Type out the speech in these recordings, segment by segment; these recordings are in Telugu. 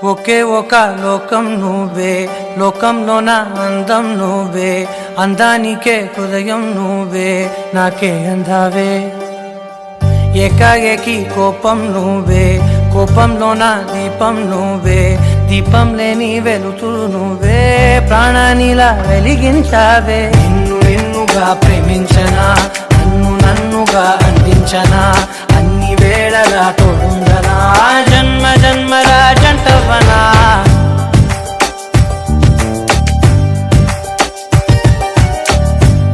ఒకే ఒక లోకం నువ్వే, లోకంలోన అందం నువ్వే, అందానికే హృదయం నువ్వే, నాకే అందావే. ఏకాఏకి కోపం నువ్వే, కోపంలోన దీపం నువ్వే, దీపం లేని వెలుతురు నువ్వే, ప్రాణానిలా వెలిగించావే. నిన్నుగా ప్రేమించనా, నన్నుగా అందించనా, అన్ని వేళలా తోడుందనా, జన్మ జన్మల జంటవనా.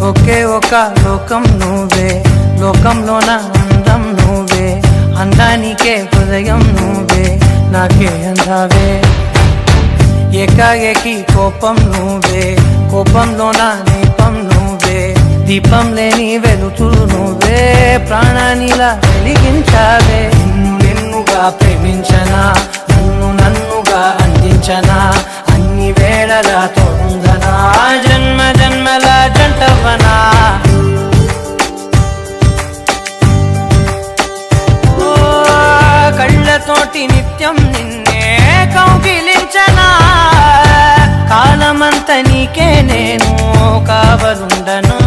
ఒకే ఒక లోకం నువ్వే, లోకంలోన అందం నువ్వే, అందానికే హృదయం నువ్వే, నాకే అందావే. ఏకాఏకి కోపం నువ్వే, కోపంలోన దీపం నువ్వే, దీపం లేని వెలుతురు నువ్వే, ప్రాణానిలా వెలిగించావే. నిన్నుగా ప్రేమించనా, నన్నుగా అందించనా, అన్ని వేళలా తోడుందనా, జన్మ జన్మల జంటవనా. కళ్ళతోటి నిత్యం నిన్నే కౌగిలించనా, కాలమంత నీకే నేను కావలుండనా.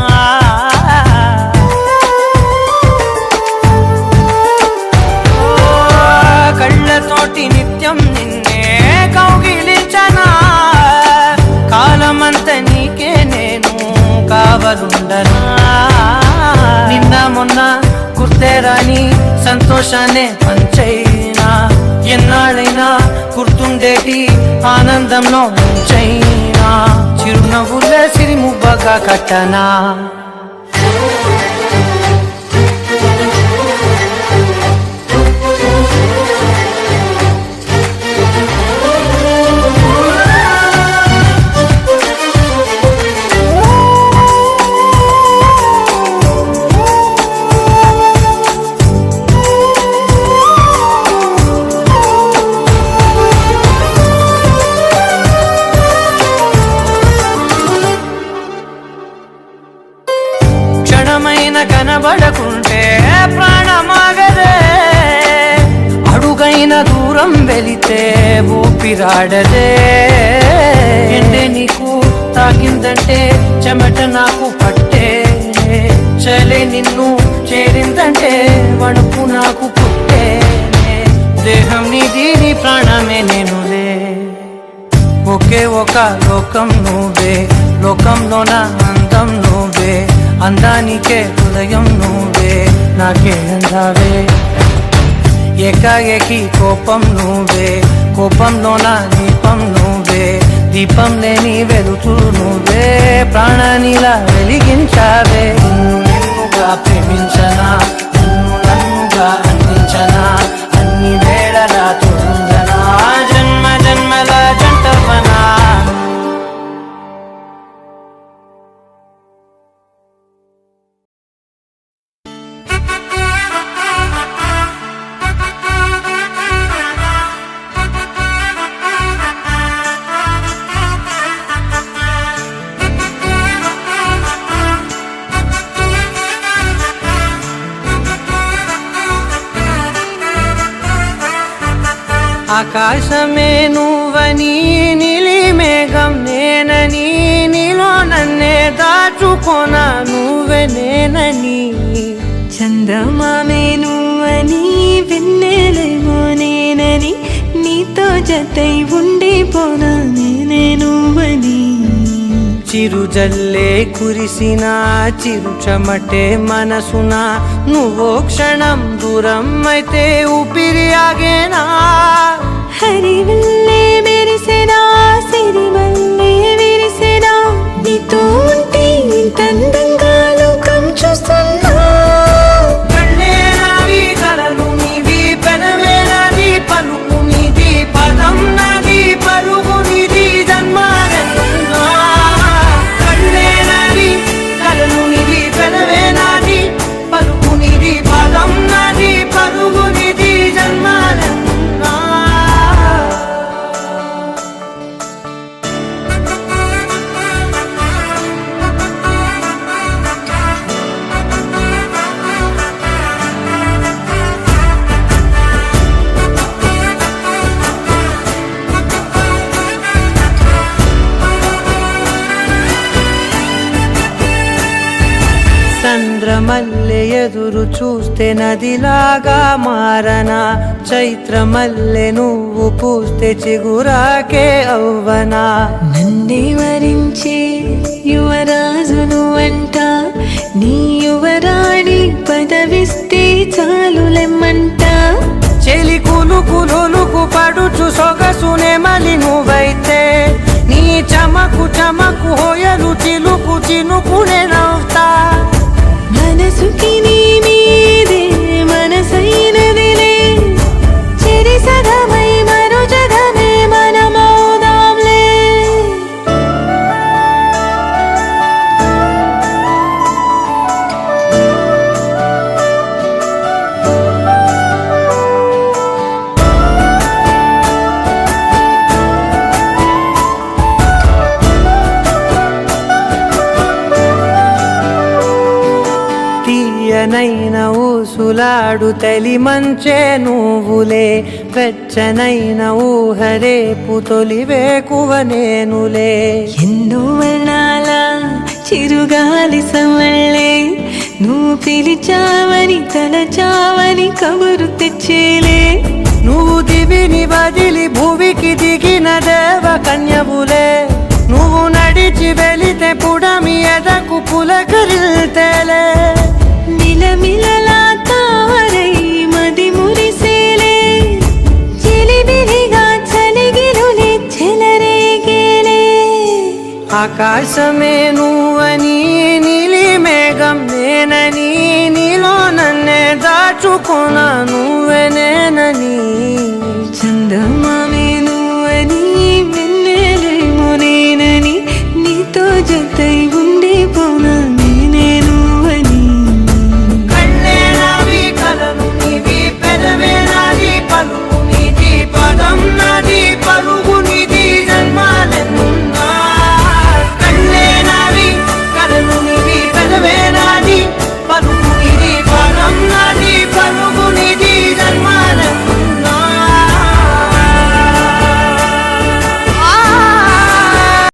కళ్ళతోటి నిత్యం నిన్నే కౌగిలించనా, కాలమంత నీకే నేను కావలుండనా. నిన్న మొన్న గుర్తే రాని సంతోషాన్ని పంచైనా, ఎన్నాళ్ళైనా గుర్తుండేటి ఆనందంలో ముంచైనా, చిరునవ్వులే సిరిముబ్బగా కట్టనా. కనబడకుంటే ప్రాణమాగదే, అడుగైన దూరం వెళితే ఊపిరాడదే. ఎండే నీకు తాకిందంటే చెమట నాకు పట్టే, చలే నిన్ను చేరిందంటే వణుకు నాకు పుట్టే, దేహం నీది నీ ప్రాణమే నేనులే. ఒకే ఒక లోకం నువ్వే, లోకంలోన అందం నువ్వే, అందానికే హృదయం నువ్వే, నాకే అందావే. ఏకాఏకి కోపం నువ్వే, కోపంలోన దీపం నువ్వే, దీపం లేని వెలుతురు నువ్వే, ప్రాణానిలా వెలిగించావే. నిన్నుగా ప్రేమించనా, నన్నుగా అందించనా, అన్ని వేళలా తోడుందనా, జన్మ జన్మల జంటవనా. ఆకాశమే నువ్వని, నీలి మేఘం నేనని, నీలో నన్నే దాచుకోనా నువ్వే నేనని. చందమామే నువ్వని, వెన్నెలేమో నేనని, నీతో జతై ఉండిపోనా నేనే నువ్వని. చిరుజల్లే కురిసిన చిరు చెమటే మనసున, నువ్వో క్షణం దూరం అయితే ఊపిరి ఆగేనా. హరివల్లే మెరిసెనా, సిరివల్లే విరిసెనా, నీతో ఉంటే ఇంతందంగా లోకం చూస్తున్నా. కళ్ళే నావి కలలు నీవి, పెనమే నాది పలుకు నీది, పదం నాది పరుగు నీది, జన్మాలెన్నున్నా. కళ్ళే నావి కలలు నీవి, పెనమే నాది పలుకు నీది, పదం నాది పరుగు నీది, జన్మాలెన్నున్నా. మల్లె ఎదురు చూస్తే నదిలాగా మారనా, చైత్ర మల్లె నువ్వు పూస్తే చిగురాకే అవ్వనా. నన్నే వరించే యువరాజును అంట, నీ యువరాణి పదవిస్తే చాలులెమ్మంట. చెలి కులుకు పడుచు సొగసునే మలి నువ్వైతే, నీ చమకు చమకు హోయలు చిలుకు చినుకునే నవ్వుతా. మనసుకి నీ మీదే మనసైనదిలే, చెరి సగమై మరో జగమే మనమౌదాంలే. తీయనైన ఊసులాడు తలి మంచే నువ్వులే, వెచ్చనైన ఊహరేపు తొలి వేకువ నేనులే. ఎన్నో వర్ణాల చిరుగాలి సమళ్ళే, నువ్వు పిలిచావని తలచావని కబురు తెచ్చేలే. నువ్వు దివిని వదిలి భూమికి దిగిన దేవ కన్యవులే, నువ్వు నడిచి వెళితే పుడమి ఎదకు పులకరిల్తేలే. మిలమిలలా తారై మది మురిసేలే, చిలిబిలిగా చలిగిలులే చెలరేగేలే. ఆకాశమే నువ్వని నీలి మేఘం నేనని, నీలో నన్నే దాచుకున్నా నువ్వే నేనని.